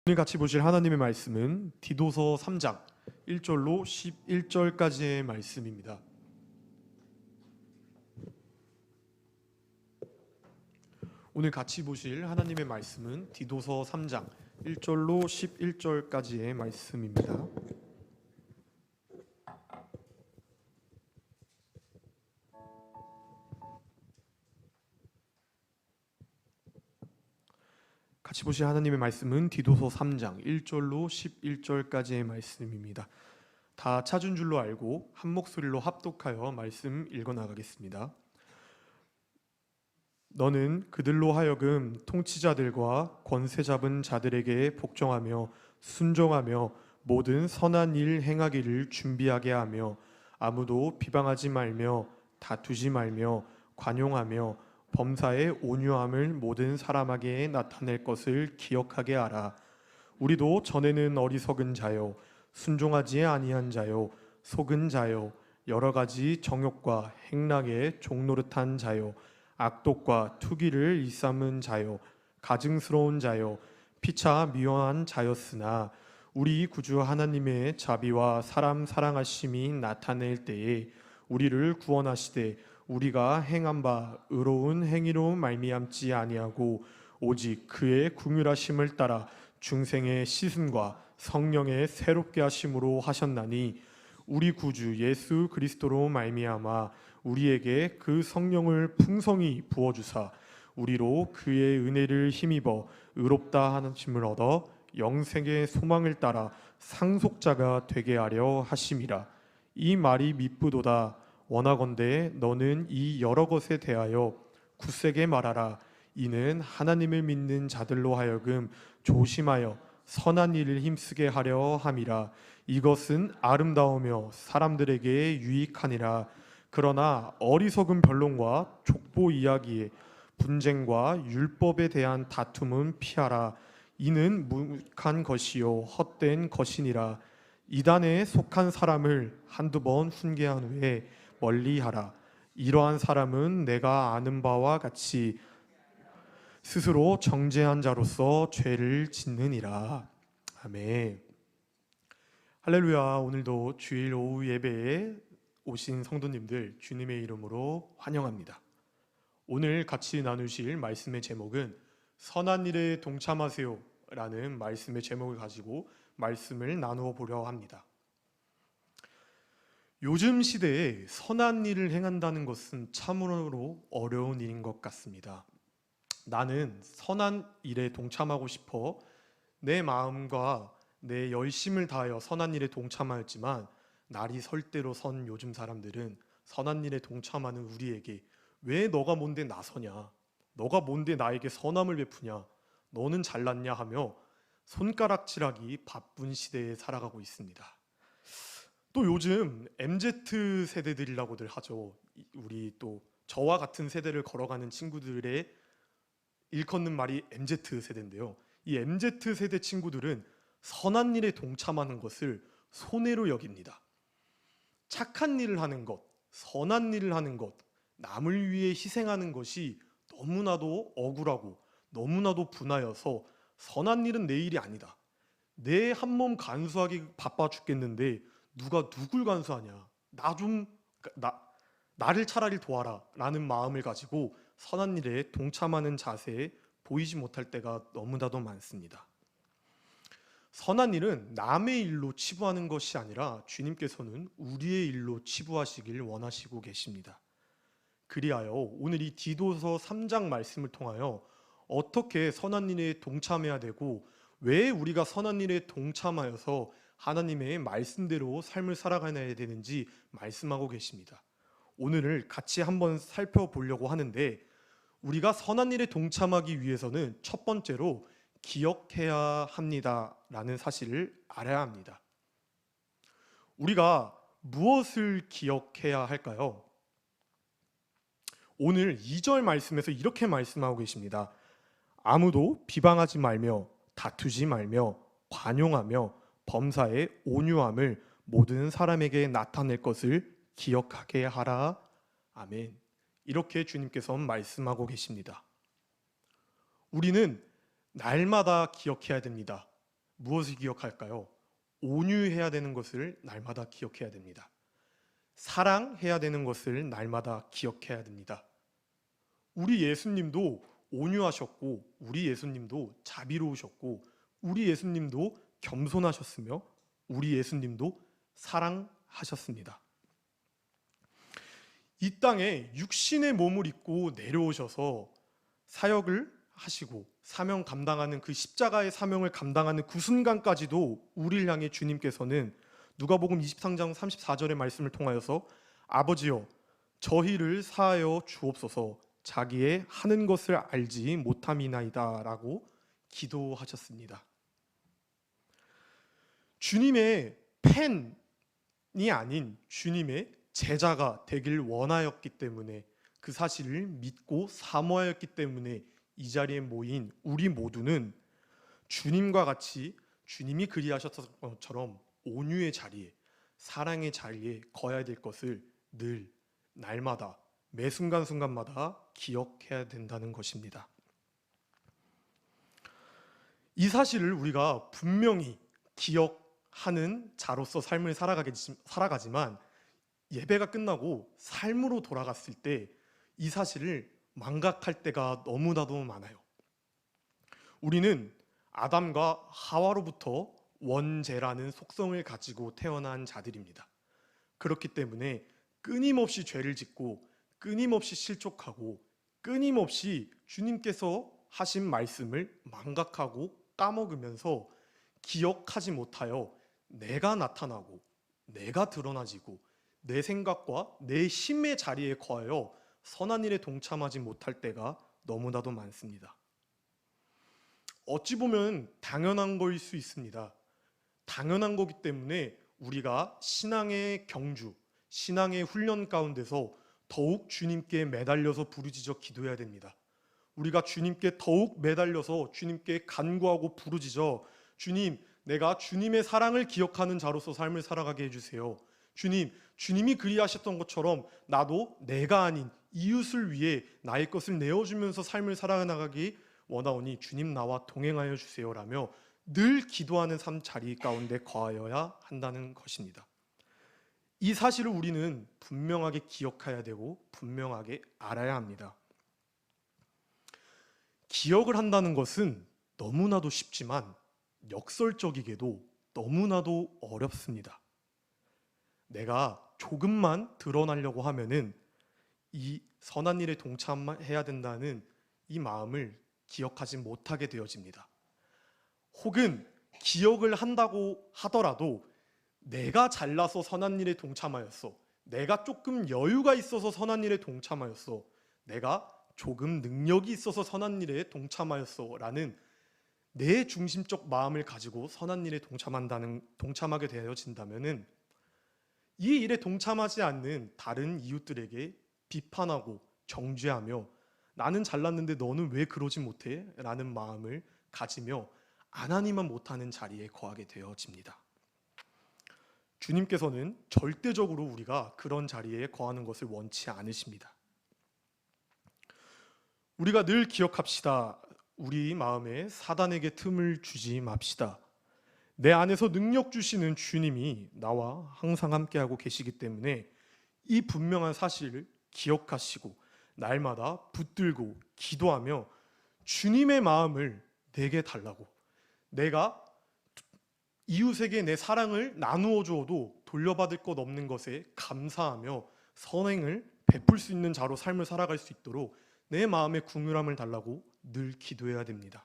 오늘 같이 보실 하나님의 말씀은 디도서 3장 1절로 11절까지의 말씀입니다. 오늘 같이 보실 하나님의 말씀은 디도서 3장 1절로 11절까지의 말씀입니다. 같이 보실 하나님의 말씀은 디도서 3장 1절로 11절까지의 말씀입니다. 다 찾은 줄로 알고 한 목소리로 합독하여 말씀 읽어나가겠습니다. 너는 그들로 하여금 통치자들과 권세 잡은 자들에게 복종하며 순종하며 모든 선한 일 행하기를 준비하게 하며 아무도 비방하지 말며 다투지 말며 관용하며 범사의 온유함을 모든 사람에게 나타낼 것을 기억하게 하라. 우리도 전에는 어리석은 자요 순종하지 아니한 자요 속은 자요 여러 가지 정욕과 행락에 종노릇한 자요 악독과 투기를 일삼은 자요 가증스러운 자요 피차 미워한 자였으나 우리 구주 하나님의 자비와 사람 사랑하심이 나타낼 때에 우리를 구원하시되 우리가 행한 바 의로운 행위로 말미암지 아니하고 오직 그의 긍휼하심을 따라 중생의 씻음과 성령의 새롭게 하심으로 하셨나니 우리 구주 예수 그리스도로 말미암아 우리에게 그 성령을 풍성히 부어주사 우리로 그의 은혜를 힘입어 의롭다 하심을 얻어 영생의 소망을 따라 상속자가 되게 하려 하심이라. 이 말이 미쁘도다. 원하건대 너는 이 여러 것에 대하여 굳세게 말하라. 이는 하나님을 믿는 자들로 하여금 조심하여 선한 일을 힘쓰게 하려 함이라. 이것은 아름다우며 사람들에게 유익하니라. 그러나 어리석은 변론과 족보 이야기에 분쟁과 율법에 대한 다툼은 피하라. 이는 무익한 것이요 헛된 것이니라. 이단에 속한 사람을 한두 번 훈계한 후에 멀리하라. 이러한 사람은 내가 아는 바와 같이 스스로 정죄한 자로서 죄를 짓느니라. 아멘. 할렐루야. 오늘도 주일 오후 예배에 오신 성도님들 주님의 이름으로 환영합니다. 오늘 같이 나누실 말씀의 제목은 선한 일에 동참하세요 라는 말씀의 제목을 가지고 말씀을 나누어 보려 합니다. 요즘 시대에 선한 일을 행한다는 것은 참으로 어려운 일인 것 같습니다. 나는 선한 일에 동참하고 싶어 내 마음과 내 열심을 다하여 선한 일에 동참하였지만 날이 설 대로 선 요즘 사람들은 선한 일에 동참하는 우리에게 왜 너가 뭔데 나서냐, 너가 뭔데 나에게 선함을 베푸냐, 너는 잘났냐 하며 손가락질하기 바쁜 시대에 살아가고 있습니다. 또 요즘 MZ 세대들이라고들 하죠. 우리 또 저와 같은 세대를 걸어가는 친구들의 일컫는 말이 MZ 세대인데요. 이 MZ 세대 친구들은 선한 일에 동참하는 것을 손해로 여깁니다. 착한 일을 하는 것, 선한 일을 하는 것, 남을 위해 희생하는 것이 너무나도 억울하고 너무나도 분하여서 선한 일은 내 일이 아니다. 내 한 몸 간수하기 바빠 죽겠는데 누가 누굴 간수하냐, 나를 차라리 도와라 라는 마음을 가지고 선한 일에 동참하는 자세에 보이지 못할 때가 너무나도 많습니다. 선한 일은 남의 일로 치부하는 것이 아니라 주님께서는 우리의 일로 치부하시길 원하시고 계십니다. 그리하여 오늘 이 디도서 3장 말씀을 통하여 어떻게 선한 일에 동참해야 되고 왜 우리가 선한 일에 동참하여서 하나님의 말씀대로 삶을 살아가야 되는지 말씀하고 계십니다. 오늘을 같이 한번 살펴보려고 하는데, 우리가 선한 일에 동참하기 위해서는 첫 번째로 기억해야 합니다 라는 사실을 알아야 합니다. 우리가 무엇을 기억해야 할까요? 오늘 2절 말씀에서 이렇게 말씀하고 계십니다. 아무도 비방하지 말며 다투지 말며 관용하며 범사의 온유함을 모든 사람에게 나타낼 것을 기억하게 하라. 아멘. 이렇게 주님께서 말씀하고 계십니다. 우리는 날마다 기억해야 됩니다. 무엇을 기억할까요? 온유해야 되는 것을 날마다 기억해야 됩니다. 사랑해야 되는 것을 날마다 기억해야 됩니다. 우리 예수님도 온유하셨고, 우리 예수님도 자비로우셨고, 우리 예수님도 겸손하셨으며, 우리 예수님도 사랑하셨습니다. 이 땅에 육신의 몸을 입고 내려오셔서 사역을 하시고 사명 감당하는 그 십자가의 사명을 감당하는 그 순간까지도 우리를 향해 주님께서는 누가복음 23장 34절의 말씀을 통하여서 아버지여 저희를 사하여 주옵소서 자기의 하는 것을 알지 못함이나이다 라고 기도하셨습니다. 주님의 팬이 아닌 주님의 제자가 되길 원하였기 때문에, 그 사실을 믿고 사모하였기 때문에 이 자리에 모인 우리 모두는 주님과 같이 주님이 그리하셨던 것처럼 온유의 자리에, 사랑의 자리에 거해야 될 것을 늘 날마다 매 순간순간마다 기억해야 된다는 것입니다. 이 사실을 우리가 분명히 기억하는 자로서 삶을 살아가지만 예배가 끝나고 삶으로 돌아갔을 때 이 사실을 망각할 때가 너무나도 많아요. 우리는 아담과 하와로부터 원죄라는 속성을 가지고 태어난 자들입니다. 그렇기 때문에 끊임없이 죄를 짓고 끊임없이 실족하고 끊임없이 주님께서 하신 말씀을 망각하고 까먹으면서 기억하지 못하여 내가 나타나고 내가 드러나지고 내 생각과 내 힘의 자리에 거하여 선한 일에 동참하지 못할 때가 너무나도 많습니다. 어찌 보면 당연한 거일 수 있습니다. 당연한 거기 때문에 우리가 신앙의 경주, 신앙의 훈련 가운데서 더욱 주님께 매달려서 부르짖어 기도해야 됩니다. 우리가 주님께 더욱 매달려서 주님께 간구하고 부르짖어 주님, 내가 주님의 사랑을 기억하는 자로서 삶을 살아가게 해주세요. 주님, 주님이 그리하셨던 것처럼 나도 내가 아닌 이웃을 위해 나의 것을 내어주면서 삶을 살아나가기 원하오니 주님 나와 동행하여 주세요라며 늘 기도하는 삶 자리 가운데 거하여야 한다는 것입니다. 이 사실을 우리는 분명하게 기억해야 되고 분명하게 알아야 합니다. 기억을 한다는 것은 너무나도 쉽지만 역설적이게도 너무나도 어렵습니다. 내가 조금만 드러나려고 하면은 이 선한 일에 동참해야 된다는 이 마음을 기억하지 못하게 되어집니다. 혹은 기억을 한다고 하더라도 내가 잘나서 선한 일에 동참하였어, 내가 조금 여유가 있어서 선한 일에 동참하였어, 내가 조금 능력이 있어서 선한 일에 동참하였어 라는 내 중심적 마음을 가지고 선한 일에 동참하게 되어진다면은 이 일에 동참하지 않는 다른 이웃들에게 비판하고 정죄하며 나는 잘났는데 너는 왜 그러지 못해? 라는 마음을 가지며 안 하니만 못하는 자리에 거하게 되어집니다. 주님께서는 절대적으로 우리가 그런 자리에 거하는 것을 원치 않으십니다. 우리가 늘 기억합시다. 우리 마음에 사단에게 틈을 주지 맙시다. 내 안에서 능력 주시는 주님이 나와 항상 함께하고 계시기 때문에 이 분명한 사실을 기억하시고 날마다 붙들고 기도하며 주님의 마음을 내게 달라고, 내가 이웃에게 내 사랑을 나누어 주어도 돌려받을 것 없는 것에 감사하며 선행을 베풀 수 있는 자로 삶을 살아갈 수 있도록 내 마음의 긍휼함을 달라고 늘 기도해야 됩니다.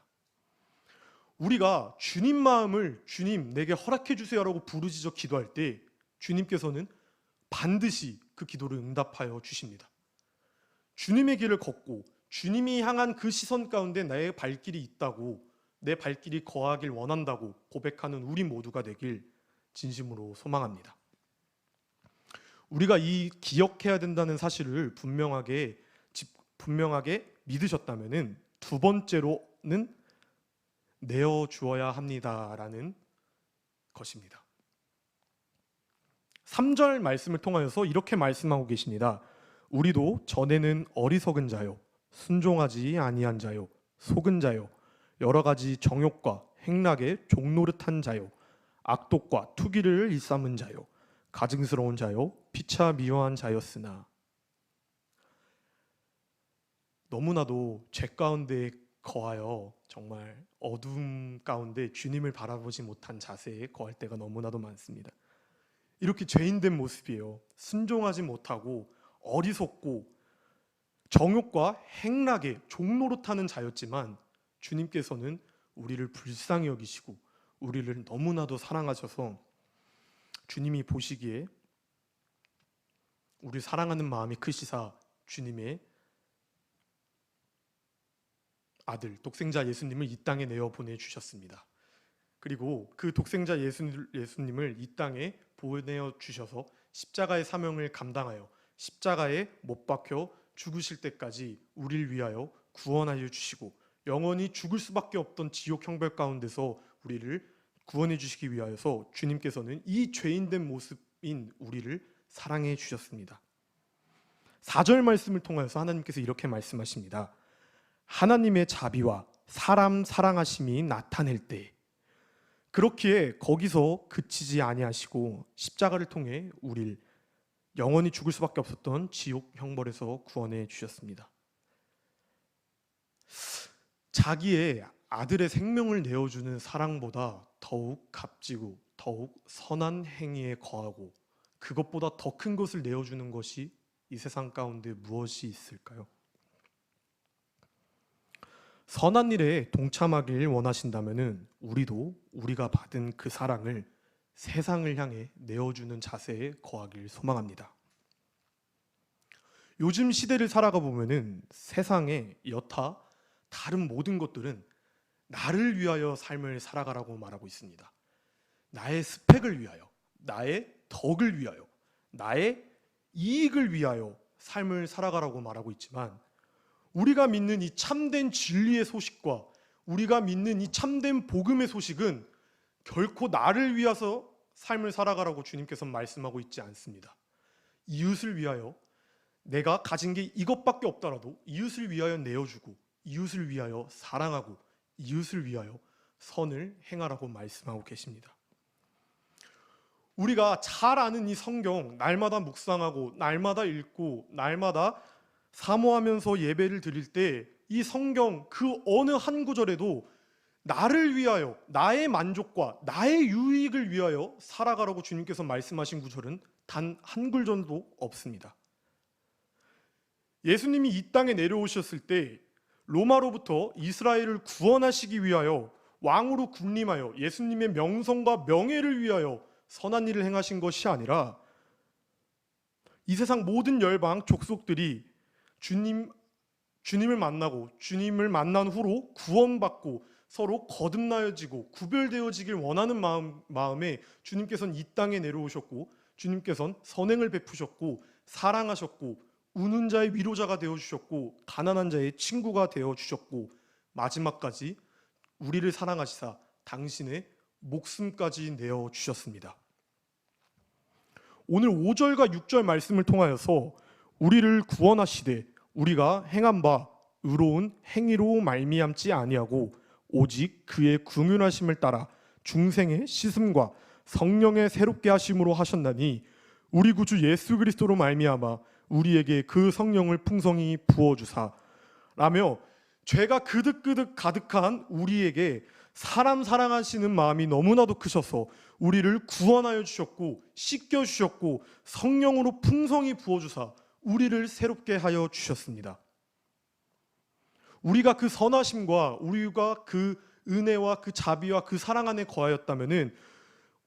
우리가 주님 마음을 주님 내게 허락해 주세요라고 부르짖어 기도할 때 주님께서는 반드시 그 기도를 응답하여 주십니다. 주님의 길을 걷고 주님이 향한 그 시선 가운데 나의 발길이 있다고, 내 발길이 거하길 원한다고 고백하는 우리 모두가 되길 진심으로 소망합니다. 우리가 이 기억해야 된다는 사실을 분명하게 믿으셨다면 두 번째로는 내어주어야 합니다라는 것입니다. 3절 말씀을 통하여서 이렇게 말씀하고 계십니다. 우리도 전에는 어리석은 자요, 순종하지 아니한 자요, 속은 자요, 여러 가지 정욕과 행락에 종노릇한 자요, 악독과 투기를 일삼은 자요, 가증스러운 자요, 피차 미워한 자였으나. 너무나도 죄 가운데 거하여 정말 어둠 가운데 주님을 바라보지 못한 자세에 거할 때가 너무나도 많습니다. 이렇게 죄인된 모습이에요. 순종하지 못하고 어리석고 정욕과 행락에 종노릇하는 자였지만 주님께서는 우리를 불쌍히 여기시고 우리를 너무나도 사랑하셔서 주님이 보시기에 우리 사랑하는 마음이 크시사 주님의 아들 독생자 예수님을 이 땅에 내어 보내주셨습니다. 그리고 그 독생자 예수님을 이 땅에 보내어 주셔서 십자가의 사명을 감당하여 십자가에 못 박혀 죽으실 때까지 우리를 위하여 구원하여 주시고 영원히 죽을 수밖에 없던 지옥 형벌 가운데서 우리를 구원해 주시기 위하여서 주님께서는 이 죄인된 모습인 우리를 사랑해 주셨습니다. 4절 말씀을 통하여서 하나님께서 이렇게 말씀하십니다. 하나님의 자비와 사람 사랑하심이 나타낼 때, 그렇기에 거기서 그치지 아니하시고 십자가를 통해 우리를 영원히 죽을 수밖에 없었던 지옥 형벌에서 구원해 주셨습니다. 자기의 아들의 생명을 내어주는 사랑보다 더욱 값지고 더욱 선한 행위에 거하고 그것보다 더 큰 것을 내어주는 것이 이 세상 가운데 무엇이 있을까요? 선한 일에 동참하길 원하신다면 우리도 우리가 받은 그 사랑을 세상을 향해 내어주는 자세에 거하길 소망합니다. 요즘 시대를 살아가 보면은 세상에 여타 다른 모든 것들은 나를 위하여 삶을 살아가라고 말하고 있습니다. 나의 스펙을 위하여, 나의 덕을 위하여, 나의 이익을 위하여 삶을 살아가라고 말하고 있지만 우리가 믿는 이 참된 진리의 소식과 우리가 믿는 이 참된 복음의 소식은 결코 나를 위해서 삶을 살아가라고 주님께서 말씀하고 있지 않습니다. 이웃을 위하여, 내가 가진 게 이것밖에 없더라도 이웃을 위하여 내어주고 이웃을 위하여 사랑하고 이웃을 위하여 선을 행하라고 말씀하고 계십니다. 우리가 잘 아는 이 성경 날마다 묵상하고 날마다 읽고 날마다 사모하면서 예배를 드릴 때 이 성경 그 어느 한 구절에도 나를 위하여, 나의 만족과 나의 유익을 위하여 살아가라고 주님께서 말씀하신 구절은 단 한 구절도 없습니다. 예수님이 이 땅에 내려오셨을 때 로마로부터 이스라엘을 구원하시기 위하여 왕으로 군림하여 예수님의 명성과 명예를 위하여 선한 일을 행하신 것이 아니라 이 세상 모든 열방 족속들이 주님을 만나고 주님을 만난 후로 구원받고 서로 거듭나여지고 구별되어지길 원하는 마음에 주님께서는 이 땅에 내려오셨고 주님께서는 선행을 베푸셨고 사랑하셨고 우는 자의 위로자가 되어주셨고 가난한 자의 친구가 되어주셨고 마지막까지 우리를 사랑하시사 당신의 목숨까지 내어주셨습니다. 오늘 5절과 6절 말씀을 통하여서 우리를 구원하시되 우리가 행한 바 의로운 행위로 말미암지 아니하고 오직 그의 긍휼하심을 따라 중생의 씻음과 성령의 새롭게 하심으로 하셨나니 우리 구주 예수 그리스도로 말미암아 우리에게 그 성령을 풍성히 부어주사 라며 죄가 그득그득 가득한 우리에게 사람 사랑하시는 마음이 너무나도 크셔서 우리를 구원하여 주셨고 씻겨 주셨고 성령으로 풍성히 부어주사 우리를 새롭게 하여 주셨습니다. 우리가 그 선하심과 우리가 그 은혜와 그 자비와 그 사랑 안에 거하였다면은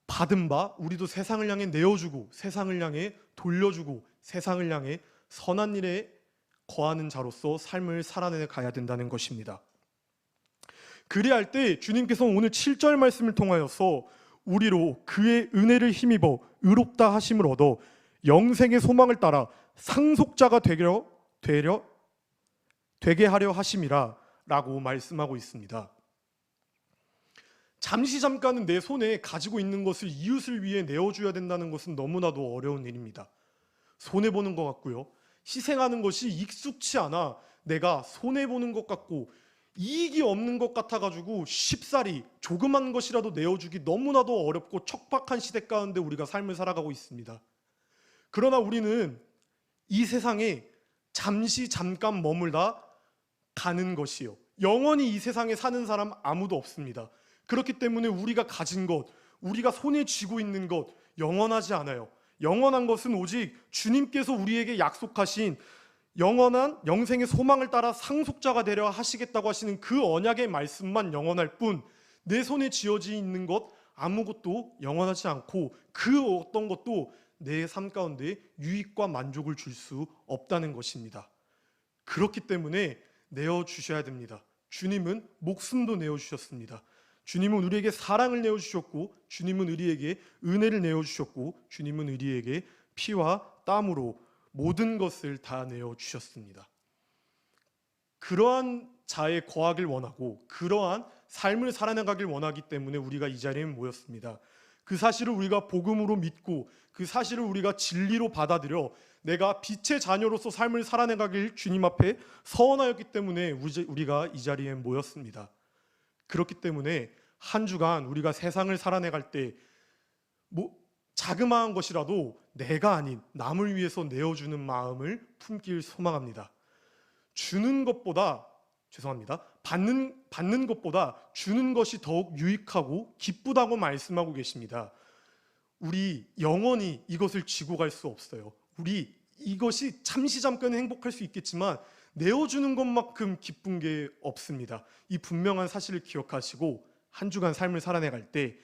받은 바 우리도 세상을 향해 내어주고 세상을 향해 돌려주고 세상을 향해 선한 일에 거하는 자로서 삶을 살아내 가야 된다는 것입니다. 그래야 할 때 주님께서 오늘 7절 말씀을 통하여서 우리로 그의 은혜를 힘입어 의롭다 하심을 얻어 영생의 소망을 따라 상속자가 되게 하려 하심이라 라고 말씀하고 있습니다. 잠깐은 내 손에 가지고 있는 것을 이웃을 위해 내어줘야 된다는 것은 너무나도 어려운 일입니다. 손해보는 것 같고요. 희생하는 것이 익숙치 않아 내가 손해보는 것 같고 이익이 없는 것 같아가지고 쉽사리 조그만 것이라도 내어주기 너무나도 어렵고 척박한 시대 가운데 우리가 삶을 살아가고 있습니다. 그러나 우리는 이 세상에 잠깐 머물다 가는 것이요, 영원히 이 세상에 사는 사람 아무도 없습니다. 그렇기 때문에 우리가 가진 것, 우리가 손에 쥐고 있는 것 영원하지 않아요. 영원한 것은 오직 주님께서 우리에게 약속하신 영원한 영생의 소망을 따라 상속자가 되려 하시겠다고 하시는 그 언약의 말씀만 영원할 뿐, 내 손에 쥐어져 있는 것 아무것도 영원하지 않고 그 어떤 것도 내 삶 가운데 유익과 만족을 줄 수 없다는 것입니다. 그렇기 때문에 내어주셔야 됩니다. 주님은 목숨도 내어주셨습니다. 주님은 우리에게 사랑을 내어주셨고, 주님은 우리에게 은혜를 내어주셨고, 주님은 우리에게 피와 땀으로 모든 것을 다 내어주셨습니다. 그러한 자에 거하길 원하고 그러한 삶을 살아나가길 원하기 때문에 우리가 이 자리에 모였습니다. 그 사실을 우리가 복음으로 믿고 그 사실을 우리가 진리로 받아들여 내가 빛의 자녀로서 삶을 살아나가길 주님 앞에 서원하였기 때문에 우리가 이 자리에 모였습니다. 그렇기 때문에 한 주간 우리가 세상을 살아내갈 때 자그마한 것이라도 내가 아닌 남을 위해서 내어주는 마음을 품길 소망합니다. 주는 것보다 받는 것보다 주는 것이 더욱 유익하고 기쁘다고 말씀하고 계십니다. 우리 영원히 이것을 쥐고 갈 수 없어요. 우리 이것이 잠깐 행복할 수 있겠지만 내어주는 것만큼 기쁜 게 없습니다. 이 분명한 사실을 기억하시고 한 주간 삶을 살아내갈 때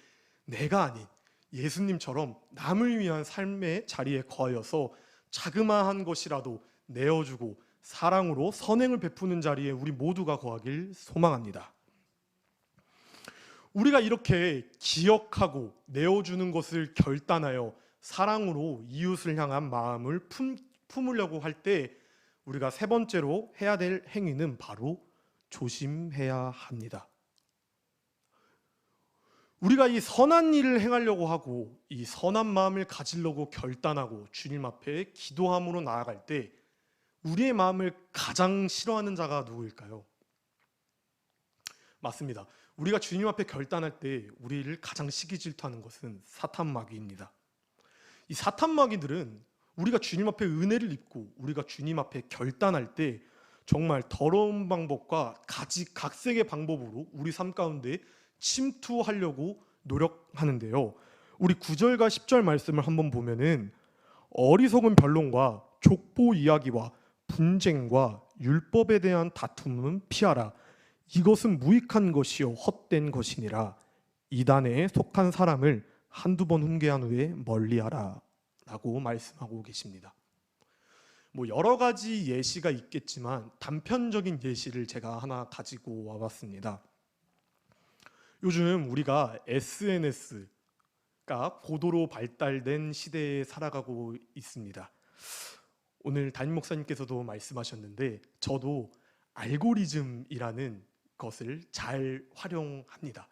내가 아닌 예수님처럼 남을 위한 삶의 자리에 거하여서 자그마한 것이라도 내어주고 사랑으로 선행을 베푸는 자리에 우리 모두가 거하길 소망합니다. 우리가 이렇게 기억하고 내어주는 것을 결단하여 사랑으로 이웃을 향한 마음을 품으려고 할 때 우리가 세 번째로 해야 될 행위는 바로 조심해야 합니다. 우리가 이 선한 일을 행하려고 하고 이 선한 마음을 가지려고 결단하고 주님 앞에 기도함으로 나아갈 때 우리의 마음을 가장 싫어하는 자가 누구일까요? 맞습니다. 우리가 주님 앞에 결단할 때 우리를 가장 시기 질투하는 것은 사탄 마귀입니다. 이 사탄 마귀들은 우리가 주님 앞에 은혜를 입고 우리가 주님 앞에 결단할 때 정말 더러운 방법과 각색의 방법으로 우리 삶 가운데 침투하려고 노력하는데요. 우리 9절과 10절 말씀을 한번 보면은 어리석은 변론과 족보 이야기와 분쟁과 율법에 대한 다툼은 피하라. 이것은 무익한 것이요 헛된 것이니라. 이단에 속한 사람을 한두 번 훈계한 후에 멀리하라 라고 말씀하고 계십니다. 여러 가지 예시가 있겠지만 단편적인 예시를 제가 하나 가지고 와봤습니다. 요즘 우리가 SNS가 고도로 발달된 시대에 살아가고 있습니다. 오늘 담임 목사님께서도 말씀하셨는데 저도 알고리즘이라는 것을 잘 활용합니다.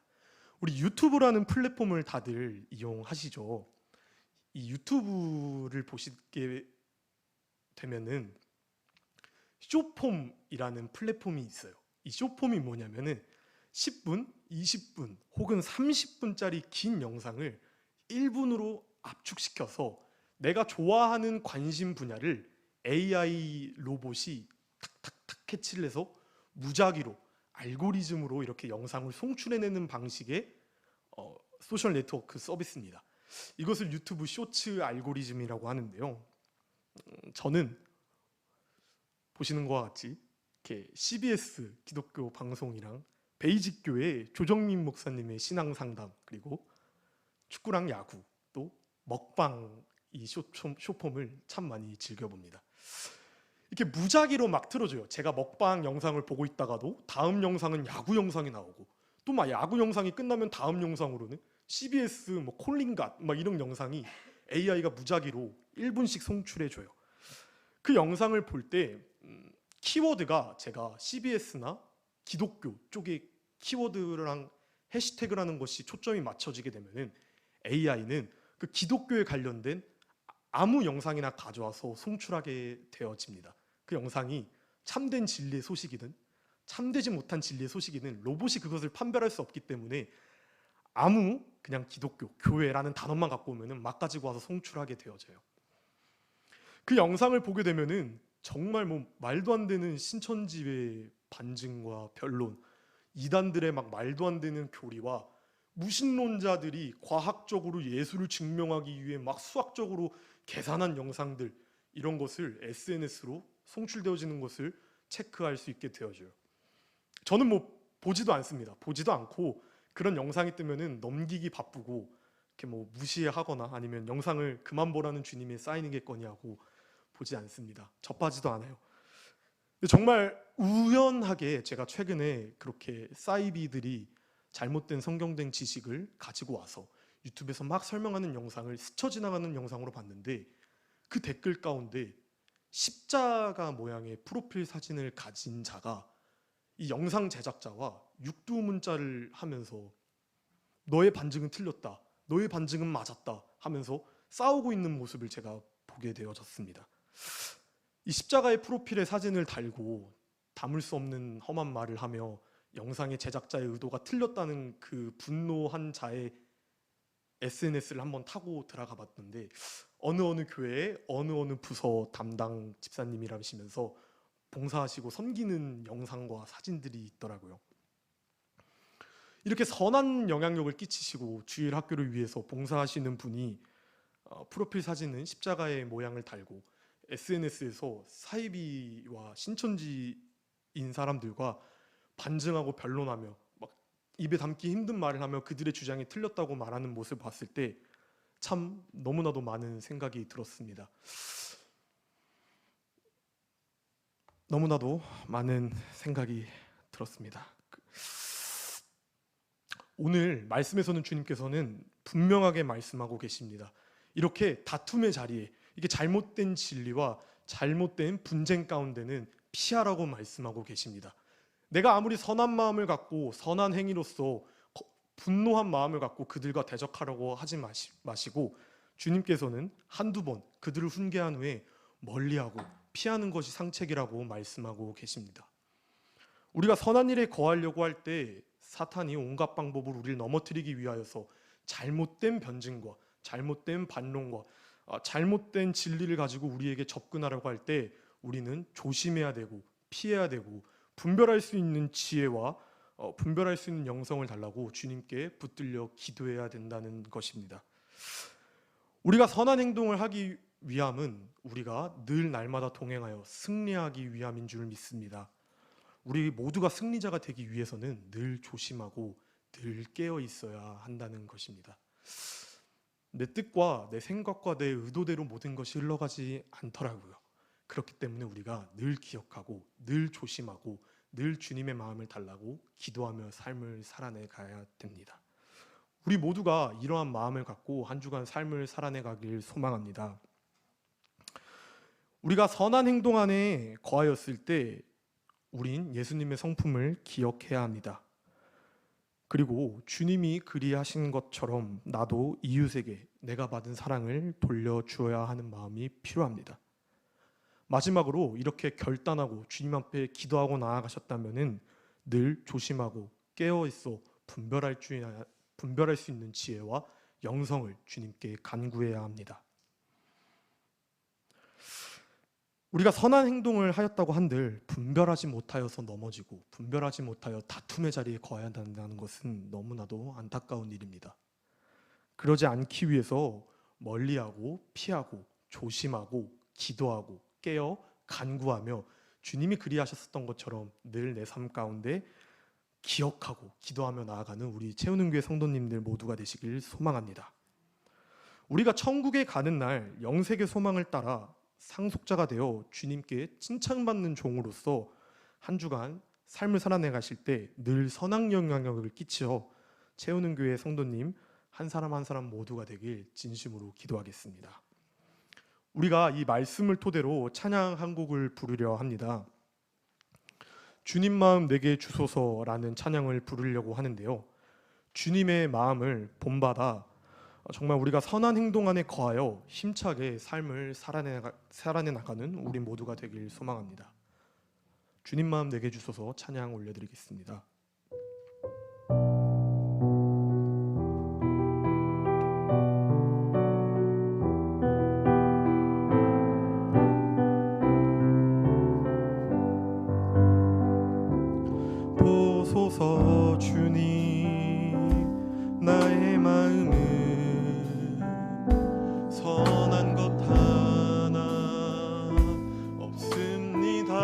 우리 유튜브라는 플랫폼을 다들 이용하시죠. 이 유튜브를 보시게 되면은 쇼폼이라는 플랫폼이 있어요. 이 쇼폼이 뭐냐면은 10분, 20분 혹은 30분짜리 긴 영상을 1분으로 압축시켜서 내가 좋아하는 관심 분야를 AI 로봇이 탁탁탁 캐치를 해서 무작위로 알고리즘으로 이렇게 영상을 송출해내는 방식의 소셜 네트워크 서비스입니다. 이것을 유튜브 쇼츠 알고리즘이라고 하는데요. 저는 보시는 것과 같이 이렇게 CBS 기독교 방송이랑 베이직교회 조정민 목사님의 신앙 상담, 그리고 축구랑 야구, 또 먹방, 이 쇼폼을 참 많이 즐겨봅니다. 이렇게 무작위로 막 틀어줘요. 제가 먹방 영상을 보고 있다가도 다음 영상은 야구 영상이 나오고, 또 막 야구 영상이 끝나면 다음 영상으로는 CBS 콜링갓 이런 영상이 AI가 무작위로 1분씩 송출해줘요. 그 영상을 볼 때 키워드가 제가 CBS나 기독교 쪽의 키워드랑 해시태그라는 것이 초점이 맞춰지게 되면은 AI는 그 기독교에 관련된 아무 영상이나 가져와서 송출하게 되어집니다. 그 영상이 참된 진리의 소식이든 참되지 못한 진리의 소식에는 로봇이 그것을 판별할 수 없기 때문에 아무 그냥 기독교, 교회라는 단어만 갖고 오면은 막 가지고 와서 송출하게 되어져요. 그 영상을 보게 되면은 정말 뭐 말도 안 되는 신천지의 반증과 변론, 이단들의 막 말도 안 되는 교리와 무신론자들이 과학적으로 예수를 증명하기 위해 막 수학적으로 계산한 영상들, 이런 것을 SNS로 송출되어지는 것을 체크할 수 있게 되어져요. 저는 뭐 보지도 않습니다. 보지도 않고 그런 영상이 뜨면은 넘기기 바쁘고 이렇게 뭐 무시하거나 아니면 영상을 그만 보라는 주님의 사인이겠거니 하고 보지 않습니다. 접하지도 않아요. 근데 정말 우연하게 제가 최근에 그렇게 사이비들이 잘못된 성경된 지식을 가지고 와서 유튜브에서 막 설명하는 영상을 스쳐 지나가는 영상으로 봤는데, 그 댓글 가운데 십자가 모양의 프로필 사진을 가진 자가 이 영상 제작자와 육두문자를 하면서 너의 반증은 틀렸다, 너의 반증은 맞았다 하면서 싸우고 있는 모습을 제가 보게 되어졌습니다. 이 십자가의 프로필에 사진을 달고 담을 수 없는 험한 말을 하며 영상의 제작자의 의도가 틀렸다는 그 분노한 자의 SNS를 한번 타고 들어가 봤는데, 어느 교회에 어느 부서 담당 집사님이라시면서 봉사하시고 섬기는 영상과 사진들이 있더라고요. 이렇게 선한 영향력을 끼치시고 주일 학교를 위해서 봉사하시는 분이 프로필 사진은 십자가의 모양을 달고 SNS에서 사이비와 신천지인 사람들과 반증하고 변론하며 막 입에 담기 힘든 말을 하며 그들의 주장이 틀렸다고 말하는 모습을 봤을 때 참 너무나도 많은 생각이 들었습니다. 너무나도 많은 생각이 들었습니다. 오늘 말씀에서는 주님께서는 분명하게 말씀하고 계십니다. 이렇게 다툼의 자리에 이게 잘못된 진리와 잘못된 분쟁 가운데는 피하라고 말씀하고 계십니다. 내가 아무리 선한 마음을 갖고 선한 행위로서 분노한 마음을 갖고 그들과 대적하려고 하지 마시고 주님께서는 한두 번 그들을 훈계한 후에 멀리하고 피하는 것이 상책이라고 말씀하고 계십니다. 우리가 선한 일에 거하려고 할 때 사탄이 온갖 방법으로 우리를 넘어뜨리기 위하여서 잘못된 변증과 잘못된 반론과 잘못된 진리를 가지고 우리에게 접근하려고 할 때 우리는 조심해야 되고 피해야 되고 분별할 수 있는 지혜와 분별할 수 있는 영성을 달라고 주님께 붙들려 기도해야 된다는 것입니다. 우리가 선한 행동을 하기 위함은 우리가 늘 날마다 동행하여 승리하기 위함인 줄 믿습니다. 우리 모두가 승리자가 되기 위해서는 늘 조심하고 늘 깨어 있어야 한다는 것입니다. 내 뜻과 내 생각과 내 의도대로 모든 것이 흘러가지 않더라고요. 그렇기 때문에 우리가 늘 기억하고 늘 조심하고 늘 주님의 마음을 달라고 기도하며 삶을 살아내가야 됩니다. 우리 모두가 이러한 마음을 갖고 한 주간 삶을 살아내가길 소망합니다. 우리가 선한 행동 안에 거하였을 때 우린 예수님의 성품을 기억해야 합니다. 그리고 주님이 그리하신 것처럼 나도 이웃에게 내가 받은 사랑을 돌려주어야 하는 마음이 필요합니다. 마지막으로 이렇게 결단하고 주님 앞에 기도하고 나아가셨다면 늘 조심하고 깨어있어 분별할 수 있는 지혜와 영성을 주님께 간구해야 합니다. 우리가 선한 행동을 하였다고 한들 분별하지 못하여서 넘어지고 분별하지 못하여 다툼의 자리에 거해야 한다는 것은 너무나도 안타까운 일입니다. 그러지 않기 위해서 멀리하고 피하고 조심하고 기도하고 깨어 간구하며 주님이 그리하셨던 것처럼 늘 내 삶 가운데 기억하고 기도하며 나아가는 우리 채우는교회 성도님들 모두가 되시길 소망합니다. 우리가 천국에 가는 날 영생의 소망을 따라 상속자가 되어 주님께 칭찬받는 종으로서 한 주간 삶을 살아내가실 때 늘 선한 영향력을 끼치어 채우는교회 성도님 한 사람 한 사람 모두가 되길 진심으로 기도하겠습니다. 우리가 이 말씀을 토대로 찬양 한 곡을 부르려 합니다. 주님 마음 내게 주소서라는 찬양을 부르려고 하는데요. 주님의 마음을 본받아 정말 우리가 선한 행동 안에 거하여 힘차게 삶을 살아내 나가는 우리 모두가 되길 소망합니다. 주님 마음 내게 주소서 찬양 올려드리겠습니다. 보소서 주님 나의 마음은 선한 것 하나 없습니다.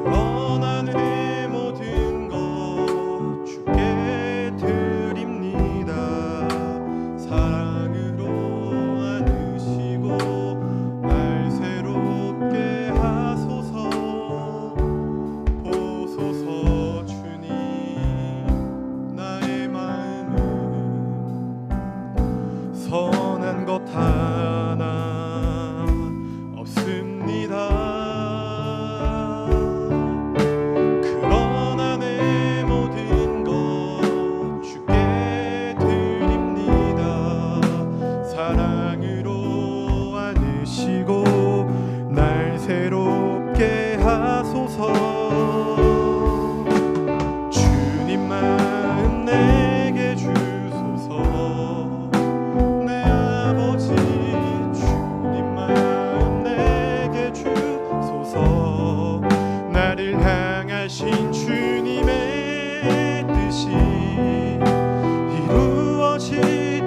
그러나 내 모든 것 주께 드립니다. 사랑으로 안으시고 날 새롭게 하소서. 보소서 주님 나의 마음은 선한 것 하나 없습니다. 그러나 내 모든 것 주께 드립니다. 사랑으로 안으시고 날 새롭게 하소서. 주님 마음 내게 주소서. 내 아버지 주님 마음 내게 주소서. 나를 향하신 주님의 뜻이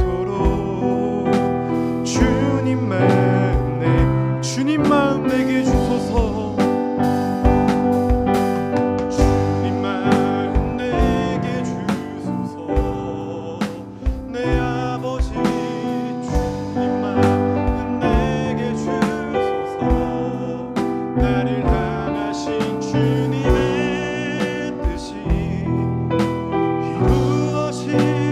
이루어지도록 주님 마음 내게 주소서. 주님 마음 내게 주소서. 내 아버지 주님 마음 내게 주소서. 나를 향하신 주님의 뜻이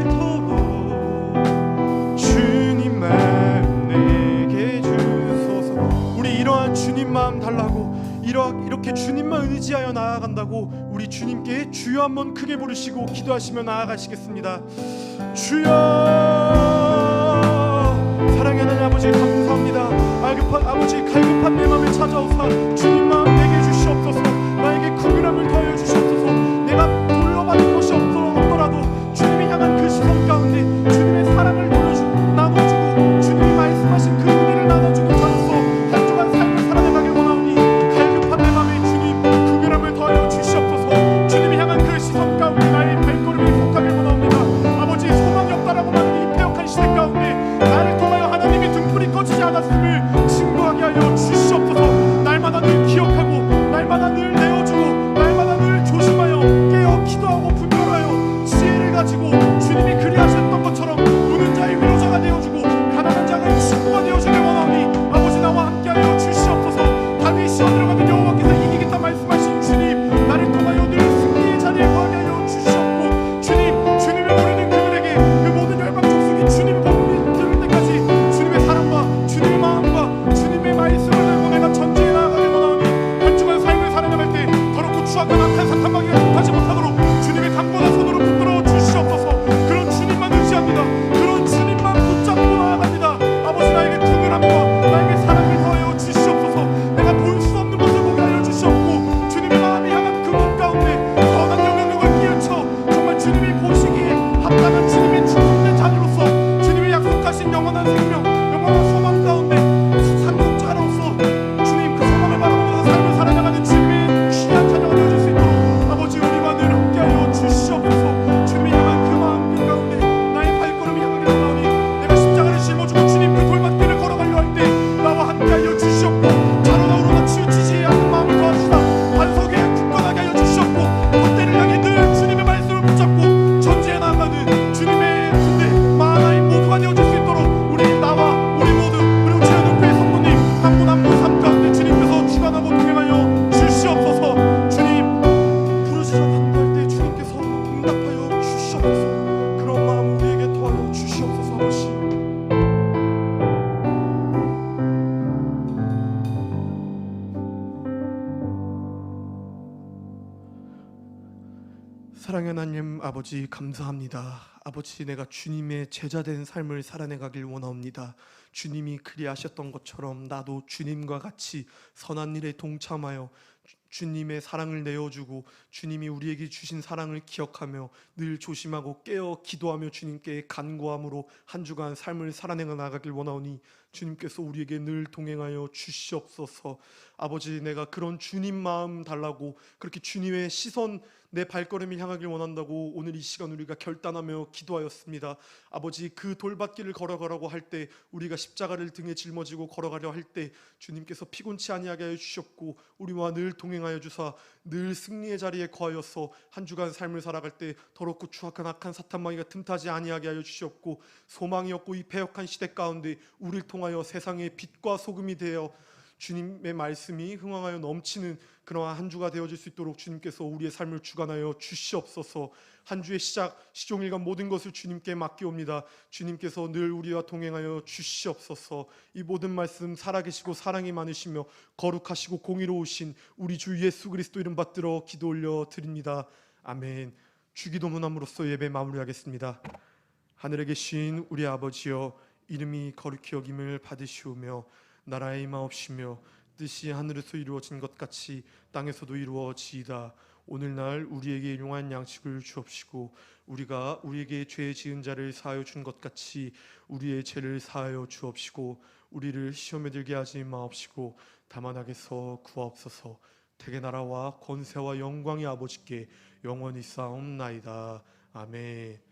이루어지도록 주님 마음 내게 주소서. 우리 이러한 주님 마음 달라고 이렇게 주님만 의지하여 나아간다고 우리 주님께 주여 한번 크게 부르시고 기도하시며 나아가시겠습니다. 주여. 사랑의 하나님 아버지 감사합니다. 아버지 갈급한 내 마음에 찾아오사 주님 마음 내게 주시옵소서. 나에게 긍휼함을 더하여 주시옵소서. 내가 돌려받은 것이 없더라도 주님이 향한 그 시선 가운데 주님의 사랑을 나눠주고 주님이 말씀하신 그 은혜를 나눠주는 자로서 한 주간 삶을 살아가길 원하오니 갈급한 내 마음에 주님 긍휼함을 더하여 주시옵소서. 주님이 향한 그 시선 가운데 나의 발걸음이 속하길 원합니다. 아버지 소망이 없다라고 하는 이 패역한 시대 가운데 나를 통하여 하나님의 등불이 꺼지지 않았음을 증거하게 하여 주시옵소서. 날마다 늘 기억하고 날마다 늘 내어주고 날마다 늘 조심하여 깨어 기도하고 분별하여 지혜를 가지고 주님이 그리하셨던 것처럼 우는 자의 위로자가 되어주고 가난한 자가 친구가 되어주길 원하오니 아버지 나와 함께하여 주시옵소서. 다윗이 얻어가는 여호와께서 이기겠다 말씀하신 주님 나를 통하여 늘 승리의 자리에 거하게 하여 주시옵고 주님을 모르는 그들에게 그 모든 열방 족속이 주님을 들을 때까지 주님의 사랑과 주님의 마음과 주님의 말씀을 들고 내가 전쟁에 나아가게 원하오니 한 주간 삶을 살아나갈 때 더럽고 추악한 악한 사탄마귀가 독하지 못하도록 주님의 강건한 손으로 붙들어 주시옵소서. 그런 주님만 의지합니다. 그런 주님만 붙잡고 나아갑니다. 아버지 나에게 긍휼함과 나에게 사랑을 더하여 주시옵소서. 내가 볼 수 없는 것을 보게 하여 주시옵고 주님의 마음이 향한 그 문 가운데 선한 영향력을 끼얹혀 정말 주님이 보시기에 합당한 주님의 충성된 자녀로서 주님의 약속하신 영원한 생명 영원한 소망 가운데 상속자로서 주님 그 소망을 바라보면서 삶을 살아나가는 주님의 귀한 자녀가 되어줄 수 있도록 아버지 우리만을 함께하여 주시옵소서. 주님이 향한 그 마음 그 가운데 나의 발걸음이 향하게 원하오니 내가 십자가를 짊어지고 주님 그 돌맞길을 걸어가려 할 때 나와 함께하여 주시옵고 자로나 우로나 치우치지 않는 마음을 더하시다 반석에 굳건하게 하여 주시옵고 헛되를 향해 늘 주님의 말씀을 붙잡고 전지에 나아가는 주님의 군대 마하나임 모두가 되어질 수 있도록 우리 나와 우리 모두 그리고 제한교회 성도님 한 분 한 분 삶 가운데 주님께서 주관하고 동행하여 주시옵소서. 주님 부르시자 간구할 때 주님께서 응답하여 주시옵소서. 그런 마음 우리에게 더하여 주시옵소서. 아버지 사랑의 하나님 아버지 감사합니다. 아버지, 내가 주님의 제자된 삶을 살아내가길 원하옵니다. 주님이 그리하셨던 것처럼 나도 주님과 같이 선한 일에 동참하여 주님의 사랑을 내어주고 주님이 우리에게 주신 사랑을 기억하며 늘 조심하고 깨어 기도하며 주님께 간구함으로 한 주간 삶을 살아내 나가길 원하오니 주님께서 우리에게 늘 동행하여 주시옵소서. 아버지, 내가 그런 주님 마음 달라고 그렇게 주님의 시선 내 발걸음을 향하길 원한다고 오늘 이 시간 우리가 결단하며 기도하였습니다. 아버지, 그 돌밭길을 걸어가라고 할 때, 우리가 십자가를 등에 짊어지고 걸어가려 할 때 주님께서 피곤치 아니하게 하여 주셨고 우리와 늘 동행하여 주사 늘 승리의 자리에 거하여서 한 주간 삶을 살아갈 때 더럽고 추악한 악한 사탄마귀가 틈타지 아니하게 하여 주셨고 소망이 없고 이 패역한 시대 가운데 우리를 통하여 세상의 빛과 소금이 되어 주님의 말씀이 흥황하여 넘치는 그러한 한 주가 되어질 수 있도록 주님께서 우리의 삶을 주관하여 주시옵소서. 한 주의 시작 시종일관 모든 것을 주님께 맡기옵니다. 주님께서 늘 우리와 동행하여 주시옵소서. 이 모든 말씀 살아계시고 사랑이 많으시며 거룩하시고 공의로우신 우리 주 예수 그리스도 이름 받들어 기도 올려 드립니다. 아멘. 주기도문함으로써 예배 마무리하겠습니다. 하늘에 계신 우리 아버지여, 이름이 거룩히 여김을 받으시오며 나라의 임하옵시며 뜻이 하늘에서 이루어진 것 같이 땅에서도 이루어지이다. 오늘날 우리에게 일용할 양식을 주옵시고 우리가 우리에게 죄 지은 자를 사하여 준 것 같이 우리의 죄를 사하여 주옵시고 우리를 시험에 들게 하지 마옵시고 다만 악에서 구하옵소서. 대개 나라와 권세와 영광이 아버지께 영원히 쌓옵나이다. 아멘.